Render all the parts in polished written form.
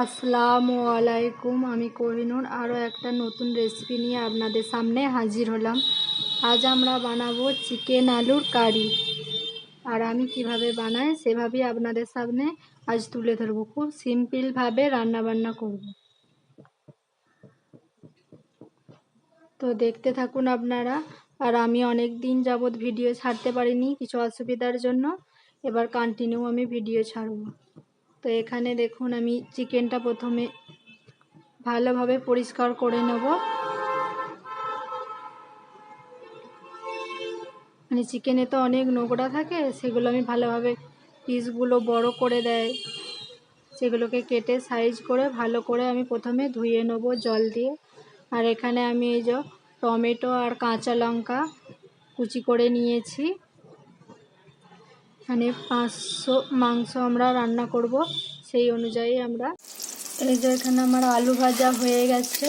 আসসালামু আলাইকুম। আমি কোহিনুর আরও একটা নতুন রেসিপি নিয়ে আপনাদের সামনে হাজির হলাম। আজ আমরা বানাবো চিকেন আলুর কারি। আর আমি কিভাবে বানাই সেভাবেই আপনাদের সামনে আজ তুলে ধরবো। খুব সিম্পলভাবে রান্নাবান্না করব। তো দেখতে থাকুন আপনারা। আর আমি অনেক দিন যাবৎ ভিডিও ছাড়তে পারিনি কিছু অসুবিধার জন্য। এবার কন্টিনিউ আমি ভিডিও ছাড়ব। তো এখানে দেখুন আমি চিকেনটা প্রথমে ভালোভাবে পরিষ্কার করে নেব। মানে চিকেনে তো অনেক নোংরা থাকে, সেগুলো আমি ভালোভাবে পিসগুলো বড় করে দেয়, সেগুলোকে কেটে সাইজ করে ভালো করে আমি প্রথমে ধুয়ে নেব জল দিয়ে। আর এখানে আমি এই যে টমেটো আর কাঁচা লঙ্কা কুচি করে নিয়েছি। এখানে 500 মাংস আমরা রান্না করব, সেই অনুযায়ী আমরা এই যে এখানে আমার আলু ভাজা হয়ে গেছে।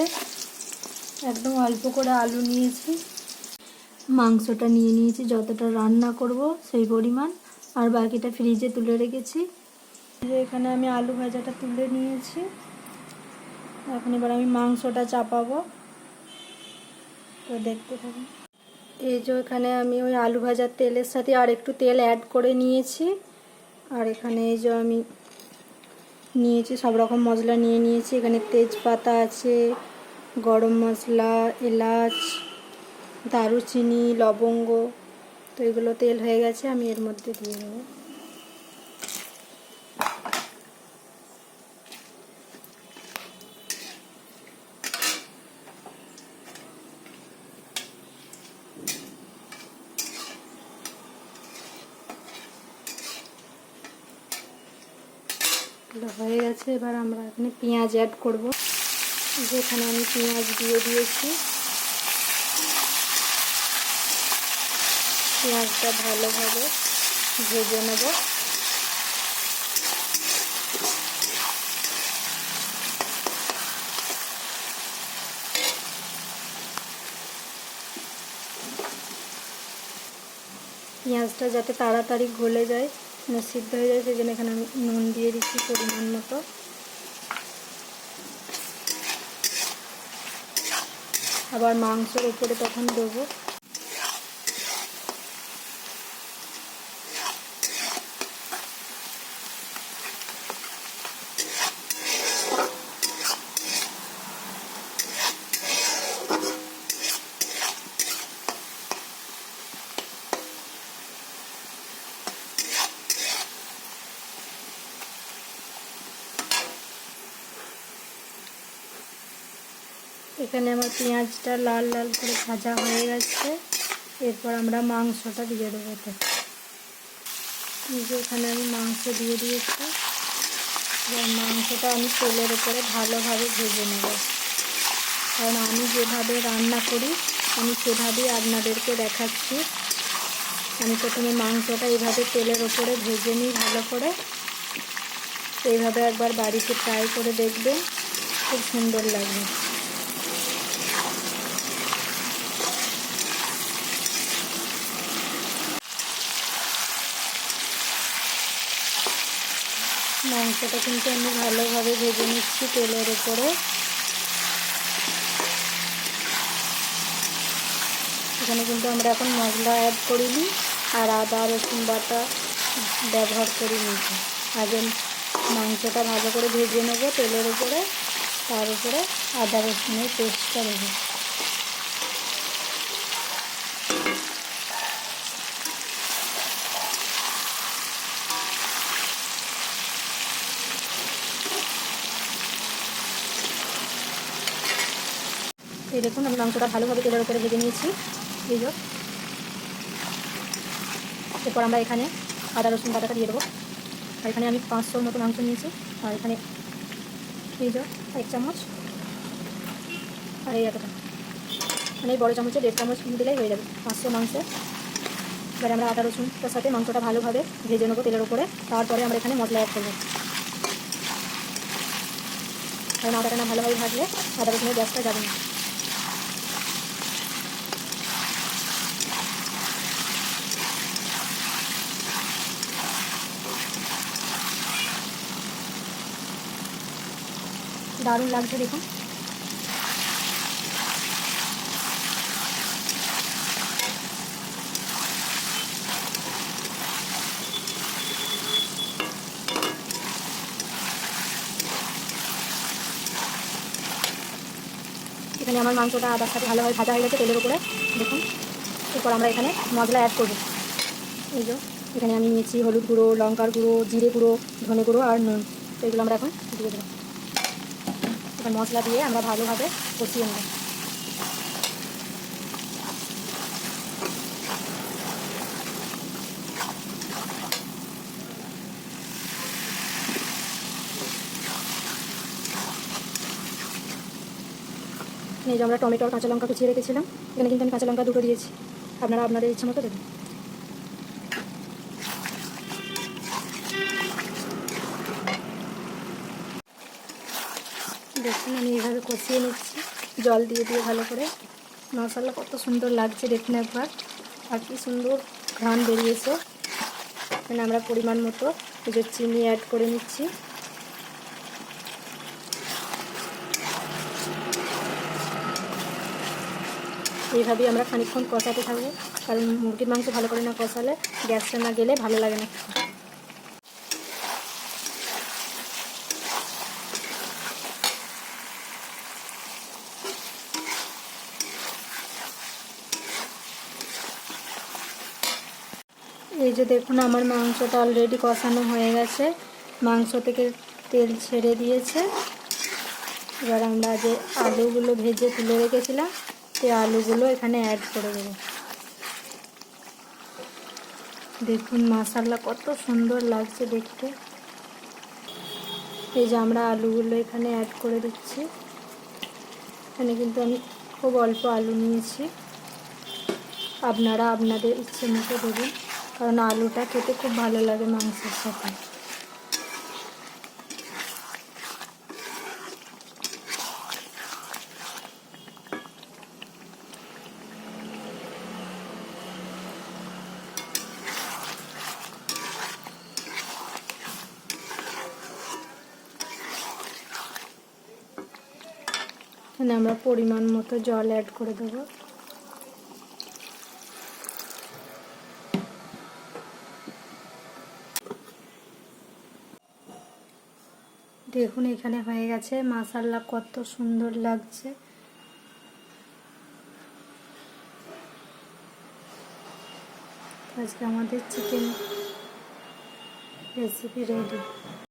একদম অল্প করে আলু নিয়েছি, মাংসটা নিয়ে নিয়েছি যতটা রান্না করব সেই পরিমাণ, আর বাকিটা ফ্রিজে তুলে রেখেছি। এখানে আমি আলু ভাজাটা তুলে নিয়েছি। এখন এবার আমি মাংসটা চাপাবো। তো দেখতে থাকুন। এই যে এখানে আমি ওই আলু ভাজার তেলের সাথে আর একটু তেল অ্যাড করে নিয়েছি। আর এখানে এই যে আমি নিয়েছি সব রকম মশলা নিয়ে নিয়েছি। এখানে তেজপাতা আছে, গরম মশলা, এলাচ, দারুচিনি, লবঙ্গ। তো এগুলো তেল হয়ে গেছে, আমি এর মধ্যে দিয়ে দেবো। এগুলো হয়ে গেছে, এবার আমরা এখানে পেঁয়াজ অ্যাড করব। যেখানে আমি পেঁয়াজ দিয়ে দিয়েছি। পেঁয়াজটা ভালোভাবে ভেজে নেব। পেঁয়াজটা যাতে তাড়াতাড়ি গলে যায়, মানে সিদ্ধ হয়ে যায়, সেই জন্য এখানে আমি নুন দিয়ে দিচ্ছি পরিমাণ মতো। আবার মাংসের উপরে তখন দেবো। এখানে আমার পেঁয়াজটা লাল লাল করে ভাজা হয়ে গেছে। এরপর আমরা মাংসটা দিয়ে দেবো। এখানে আমি মাংস দিয়ে দিয়েছি। এবার মাংসটা আমি তেলের উপরে ভালোভাবে ভেজে নেব। কারণ আমি যেভাবে রান্না করি আমি সেভাবেই আপনাদেরকে দেখাচ্ছি। আমি প্রথমে মাংসটা এইভাবে তেলের উপরে ভেজে নিই ভালো করে। এইভাবে একবার বাড়িতে ট্রাই করে দেখবেন, খুব সুন্দর লাগবে। মাংসটা কিন্তু আমি ভালোভাবে ভেজে নিচ্ছি তেলের উপরে। এখানে কিন্তু আমরা এখন মশলা অ্যাড করিনি, আর আদা রসুন বাটা ব্যবহার করে নিয়েছি। আগে মাংসটা ভালো করে ভেজে নেব তেলের উপরে, তার উপরে আদা রসুনের পেস্টটা দেবো। এই দেখুন আমি মাংসটা ভালোভাবে তেলের উপরে ভেজে নিয়েছি। এই যে এরপর আমরা এখানে আদা রসুন বাটাটা দিয়ে দেবো। আর এখানে আমি 500 মতো মাংস নিয়েছি। আর এখানে এই যে 1 চামচ, আর এই এতটা, মানে এই বড়ো চামচে 1.5 চামচ দিলেই হয়ে যাবে 500 মাংসে। এবারে আমরা আদা রসুনটার সাথে মাংসটা ভালোভাবে ভেজে নেবো তেলের উপরে। তারপরে আমরা এখানে মশলা অ্যাড করবো। কারণ আদাটা না ভালোভাবে ভাজলে আদা রসুনের গ্যাসটা যাবে না। দারুণ লাগছে দেখুন। এখানে আমার মাংসটা আদার সাথে ভালোভাবে ভাজা হয়ে গেছে তেলের উপরে দেখুন। এরপর আমরা এখানে মশলা অ্যাড করব। এই যে এখানে আমি নিয়েছি হলুদ গুঁড়ো, লঙ্কার গুঁড়ো, জিরে গুঁড়ো, ধনে গুঁড়ো আর নুন। তো এগুলো আমরা এখন দিয়ে দেবো। এবার মশলা দিয়ে আমরা ভালোভাবে কষিয়ে নেব। এই যে আমরা টমেটো আর কাঁচা লঙ্কা কুচিয়ে রেখেছিলাম, এখানে কিন্তু আমি কাঁচা লঙ্কা দুটো দিয়েছি, আপনারা আপনাদের ইচ্ছা মতো দেবেন। দেখুন আমি এইভাবে কষিয়ে নিচ্ছি জল দিয়ে দিয়ে ভালো করে। মশলা কত সুন্দর লাগছে দেখুন একবার, আর কি সুন্দর ঘ্রাণ বেরিয়েছে। এখানে আমরা পরিমাণ মতো এই যে চিনি অ্যাড করে নিচ্ছি। এইভাবেই আমরা খানিকক্ষণ কষাতে থাকবো, কারণ মুরগির মাংস ভালো করে না কষালে গ্যাসটা না গেলে ভালো লাগে না। এই যে দেখুন আমার মাংসটা অলরেডি কষানো হয়ে গেছে, মাংস থেকে তেল ছেড়ে দিয়েছে। এবার আমরা যে আলুগুলো ভেজে তুলে রেখেছিলাম সেই আলুগুলো এখানে অ্যাড করে দেবো। দেখুন মাশাআল্লাহ কত সুন্দর লাগছে দেখতে। এই যে আমরা আলুগুলো এখানে অ্যাড করে দিচ্ছি। এখানে কিন্তু আমি খুব অল্প আলু নিয়েছি, আপনারা আপনাদের ইচ্ছে মতো দেবেন, কারণ আলুটা খেতে খুব ভালো লাগে মাংসের সাথে। এখানে আমরা পরিমাণ মতো জল অ্যাড করে দেবো। দেখুন এখানে হয়ে গেছে, মাশাআল্লাহ কত সুন্দর লাগছে। আজকে আমাদের চিকেন রেসিপি রেডি।